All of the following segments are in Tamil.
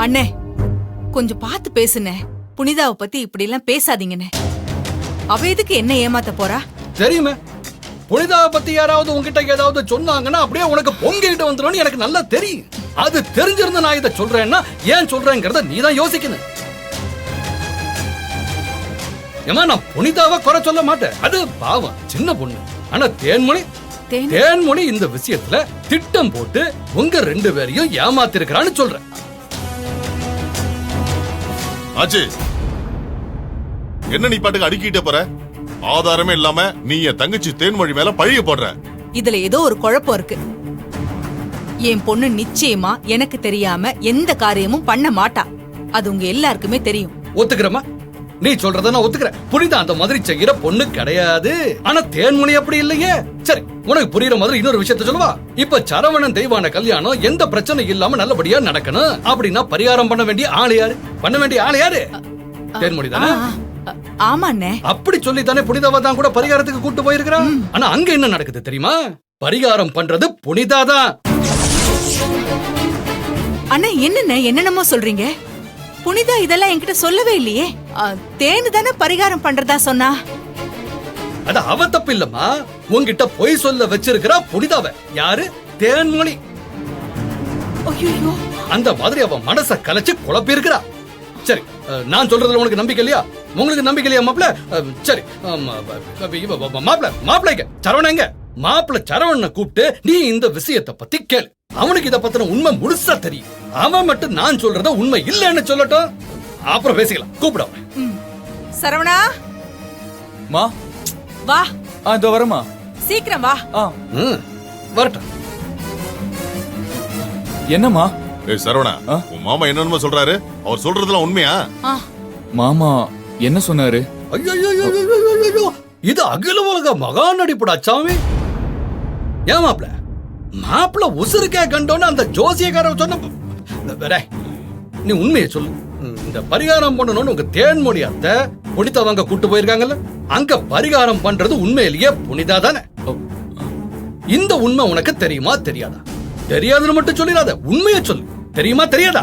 அண்ணே கொஞ்சம் பார்த்து பேசுனே. புனிதாவை பத்தி இப்படி எல்லாம் பேசாதீங்கண்ணே. அவ எதுக்கு என்ன ஏமாத்த போறா? தெரியுமே, புனிதாவை பத்தி யாராவது உங்ககிட்ட ஏதாவது சொன்னாங்கன்னா அப்படியே உனக்கு பொங்கிட்டு வந்துடும். எனக்கு நல்லா தெரியும். அது தெரிஞ்சிருந்த நான் இதை சொல்றேன்னா ஏன் சொல்றேங்கிறத நீ தான் யோசிக்கணும். ஏமா, நான் புனிதாவை குறை சொல்ல மாட்டேன். அது பாவம், சின்ன பொண்ணு. ஆனா தேன்மொழி இந்த விஷயத்துல திட்டம் போட்டு உங்க 2 பேரையும் ஏமாத்திருக்கிறான்னு சொல்றேன். ஆச்சு, என்ன நீ பாட்டுக்கு அடுக்கிட்ட போற? ஆதாரமே இல்லாம நீ என் தங்கச்சி தேன்மொழி மேல பழிய போடுற. இதுல ஏதோ ஒரு குழப்பம் இருக்கு. என் பொண்ணு நிச்சயமா எனக்கு தெரியாம எந்த காரியமும் பண்ண மாட்டா. அது உங்க எல்லாருக்குமே தெரியும். ஒத்துக்கிறமா? நீ சொல்றத நான் ஒத்துக்கிறேன். புனிதா அந்த மாதிரி செய்யற பொண்ணு கிடையாது. ஆனா தேன்மொழி அப்படி இல்லையே. சரி, உனக்கு புரியுற மாதிரி இன்னொரு விஷயத்த சொல்லுவா. இப்ப சரவணன் தெய்வான கல்யாணம் எந்த பிரச்சனை இல்லாம நல்லபடியா நடக்கணும் அப்படின்னா பரிகாரம் பண்ண வேண்டிய ஆளு யாரு? பண்ண வேண்டிய ஆளு யாரு? தேன்மொழி தானே? ஆமாண்ணே. அப்படி சொல்லி தானே புனிதாவை தான் கூட பரிகாரத்துக்கு கூட்டு போயிருக்கிறான். ஆனா அங்க என்ன நடக்குது தெரியுமா? பரிகாரம் பண்றது புனிதா தான். அண்ணா என்னென்னமோ சொல்றீங்க. புனிதா இதெல்லாம் என்கிட்ட சொல்லவே இல்லையே. தேனு தானே பரிகாரம் பண்றதா சொன்னா. அது அவ தப்பு இல்லம்மா. உன்கிட்ட பொய் சொல்ல வச்சிருக்கிறா புனிதாவை. யாரு? தேன்மொழி. ஐயோ, அந்த மாதிரி அவ மனச கலைச்சு குழப்பி இருக்கிறா. சரி, நான் சொல்றதுல உனக்கு நம்பிக்கை இல்லையா? உங்களுக்கு நம்பிக்கை இல்லையா மாப்ள? சரி, மாப்பிள்ளைங்க சரவணங்க, மாப்பிள்ள சரவணனை கூப்பிட்டு நீ இந்த விஷயத்தை பத்தி கேளு. அவனுக்கு இத பத்தின உண்மை முழுசா தெரியும். அவன் மட்டும் நான் சொல்றத உண்மை இல்லைன்னு சொல்லட்டும். அப்புறம் பேசிக்கலாம். கூப்பிட சரவணா. மா வா. இதோ வரமா. சீக்கிரம் வா. வரட்டும். என்னம்மா? சரவணா, உன் மாமா என்னன்னு சொல்றாரு? அவர் சொல்றதுலாம் உண்மையா? மாமா என்ன சொன்னாரு? ஐயோ, இது அகில உலக மகா நடிப்புடா சாமி. ஏன் மாப்பிள்ள உசுருக்கே கண்டோன்னு அந்த ஜோசியக்கார சொன்ன. நீ உண்மையை சொல்லு. இந்த பரிகாரம் பண்ணணும்னு உங்க தேன்மொழி அத்தை புனிதாவங்க கூட்டு போயிருக்காங்கல்ல, அங்க பரிகாரம் பண்றது உண்மையிலேயே புனிதா தானே? இந்த உண்மை உனக்கு தெரியுமா தெரியாதா? தெரியாதுன்னு மட்டும் சொல்லிடாத, உண்மையை சொல்லு. தெரியுமா தெரியாதா?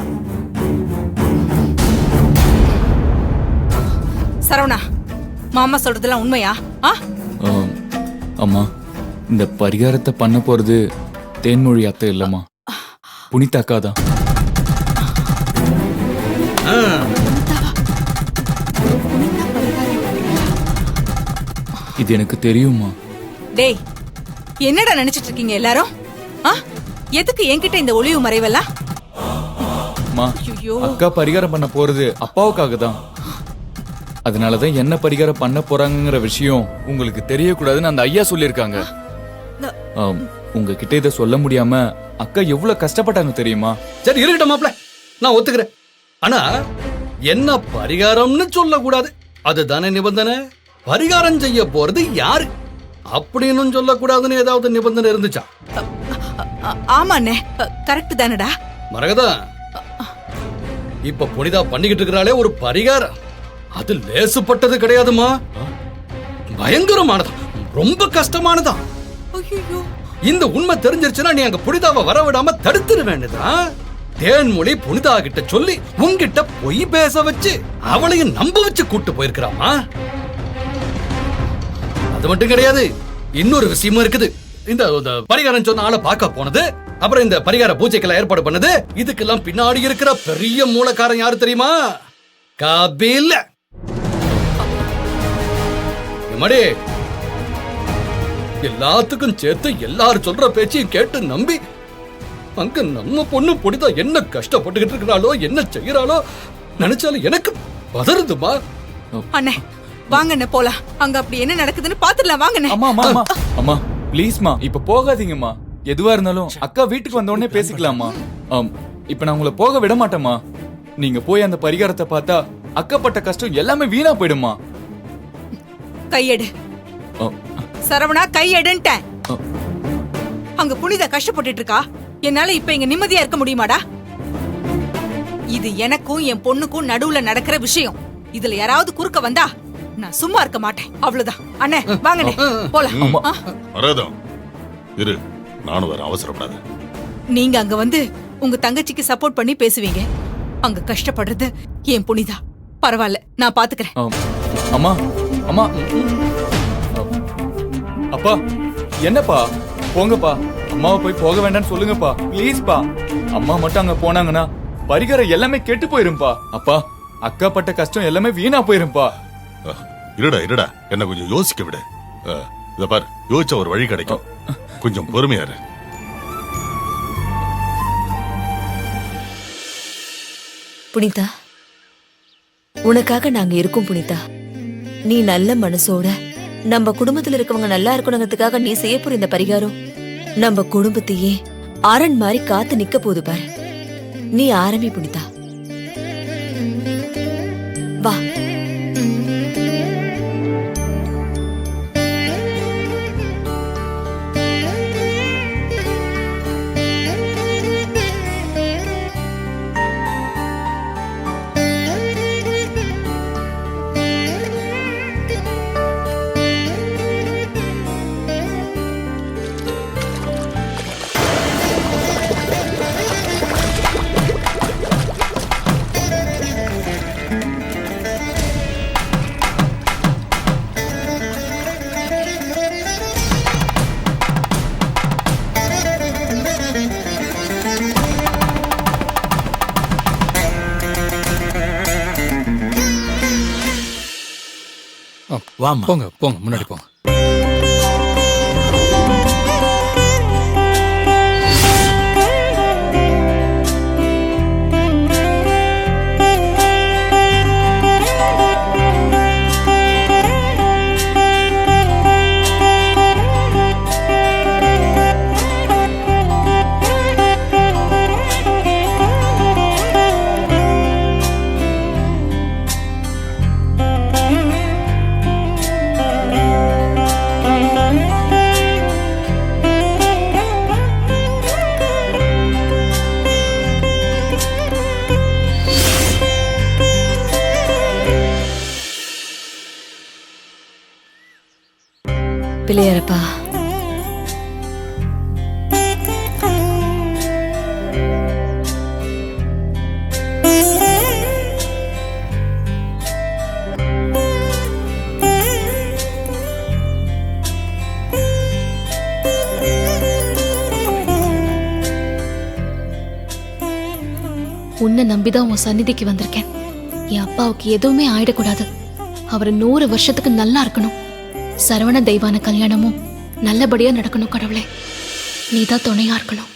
சரவணா, மாமா சொல்றதெல்லாம் உண்மையா? அம்மா, இந்த பரிகாரத்தை பண்ண போறது தேன்மொழி அத்தை இல்லம்மா, புனிதா அக்கா தான். இது எனக்கு தெரியுமா? டேய், என்னடா நினைச்சிட்டு இருக்கீங்க எல்லாரும்? எதுக்கு என்கிட்ட இந்த ஒளிவு மறைவெல்லாம்? அக்கா பரிகாரம் பண்ண போறது அப்பாவுக்காக தான். அதனாலதான் என்ன பரிகாரம் பண்ண போறாங்கிற விஷயம் உங்களுக்கு தெரியக்கூடாதுன்னு அந்த ஐயா சொல்லிருக்காங்க. உங்ககிட்ட இதை சொல்ல முடியாம அக்கா எவ்வளவு கஷ்டப்பட்டாங்க தெரியுமா? சரி, இருக்கட்டும் மாப்ள, நான் ஒத்துக்கிறேன். ஆனா என்ன பரிகாரம்னு சொல்ல கூடாது, அதுதானே நிபந்தனை. பரிகாரம் செய்ய போறது யாரு அப்படின்னு சொல்லக்கூடாதுன்னு ஏதாவது நிபந்தனை இருந்துச்சா? ஆமாண்ணே, கரெக்ட் தானடா. மரகதா, இப்ப புனிதா பண்ணிக்கிட்டு இருக்கிறாளே ஒரு பரிகாரம், அது லேசுப்பட்டது கிடையாதுமா. பயங்கரமானதா, ரொம்ப கஷ்டமானதா. இந்த உண்மை தெரிஞ்சிருச்சுன்னா நீ அங்க புனிதாவை வரவிடாம தடுத்துட வேண்டியதான். தேன்மொழி புனிதா கிட்ட சொல்லி உன்கிட்ட பொய் பேச வச்சு அவளையும் நம்ப வச்சு கூட்டு போயிருக்கிறாமா. அது மட்டும் கிடையாது, இன்னொரு விஷயமும் இருக்குது. இந்த பரிகாரம் சொன்ன ஆளை பார்க்க போனது, அப்புறம் இந்த பரிகார பூஜைக்கெல்லாம் ஏற்பாடு பண்ணது, இதுக்கெல்லாம் பின்னாடி இருக்கிற பெரிய மூலக்காரன் யாரு தெரியுமா? கபில. மடி, எல்லாத்துக்கும் சேர்த்து எல்லாரும் சொல்ற பேச்சையும் கேட்டு நம்பி அங்க நம்ம பொண்ணு புனிதா என்ன கஷ்டப்பட்டுக்கிட்டு இருக்கிறாளோ, என்ன செய்யறாளோ நினைச்சாலும் எனக்கு பதறுதுமா. அண்ணே வாங்கண்ணே போலாம். அங்க அப்படி என்ன நடக்குதுன்னு பாத்துடலாம். வாங்கண்ணே. அம்மா ப்ளீஸ்மா, இப்ப போகாதீங்கம்மா. எதுவா இருந்தாலும் அக்கா வீட்டுக்கு வந்த உடனே பேசிக்கலாமா? இப்ப நான் உங்களை போக விட மாட்டேம்மா. நீங்க போய் அந்த பரிகாரத்தை பார்த்தா அக்கப்பட்ட கஷ்டம் எல்லாமே வீணா போயிடுமா. கையெடு சரவணா, கையெடுன்ட்டேன். அங்க புனிதா கஷ்டப்பட்டுட்டு இருக்கா. என்னால இப்ப இங்க நிம்மதியா இருக்க முடியுமாடா? இது எனக்கும் என் பொண்ணுக்கும் நடுவுல நடக்கிற விஷயம். இதுல யாராவது குறுக்க வந்தா நான் சும்மா இருக்க மாட்டேன். அவ்வளவுதான். அண்ணே வாங்கண்ணே போலாம். இரு, நானும் வர, அவசரப்படாத. நீங்க அங்க வந்து உங்க தங்கச்சிக்கு சப்போர்ட் பண்ணி பேசுவீங்க. அங்க கஷ்டப்படுறது என் புனிதா. பரவாயில்ல, நான் பாத்துக்கிறேன். அம்மா அம்மா அப்பா என்னப்பா, போங்கப்பா. அம்மாவை போய் போக வேண்டாம்னு சொல்லுங்கப்பா, ப்ளீஸ்ப்பா. அம்மா மட்டும் அங்க போனாங்கன்னா பரிகாரம் எல்லாமே கெட்டு போயிரும்பா. அப்பா, அக்கா பட்ட கஷ்டம் எல்லாமே வீணா போயிரும்பா. இருடா என்ன கொஞ்சம் யோசிக்க விடு. இத பார், யோசிச்ச ஒரு வழி கிடைக்கும். கொஞ்சம் பொறுமையா இரு. புனிதா, உனக்காக நாங்க இருக்கோம் புனிதா. நீ நல்ல மனசோட நம்ம குடும்பத்துல இருக்கவங்க நல்லா இருக்கணுங்கிறதுக்காக நீ செய்ய போற இந்த பரிகாரம் நம்ம குடும்பத்தையே அரண் மாதிரி காத்து நிக்க போது பாரு. நீ ஆரம்பி புனிதா, வா. வாமா, போங்க போங்க, முன்னாடி போங்க. பிள்ளையாரப்பா, உன்னை நம்பிதான் உன் சந்நிதிக்கு வந்திருக்கேன். என் அப்பாவுக்கு எதுவுமே ஆயிடக்கூடாது. அவர் 100 வருஷத்துக்கு நல்லா இருக்கணும். சரவண தெய்வான கல்யாணமும் நல்லபடியா நடக்கணும். கடவுளே, நீதான் துணையா இருக்கணும்.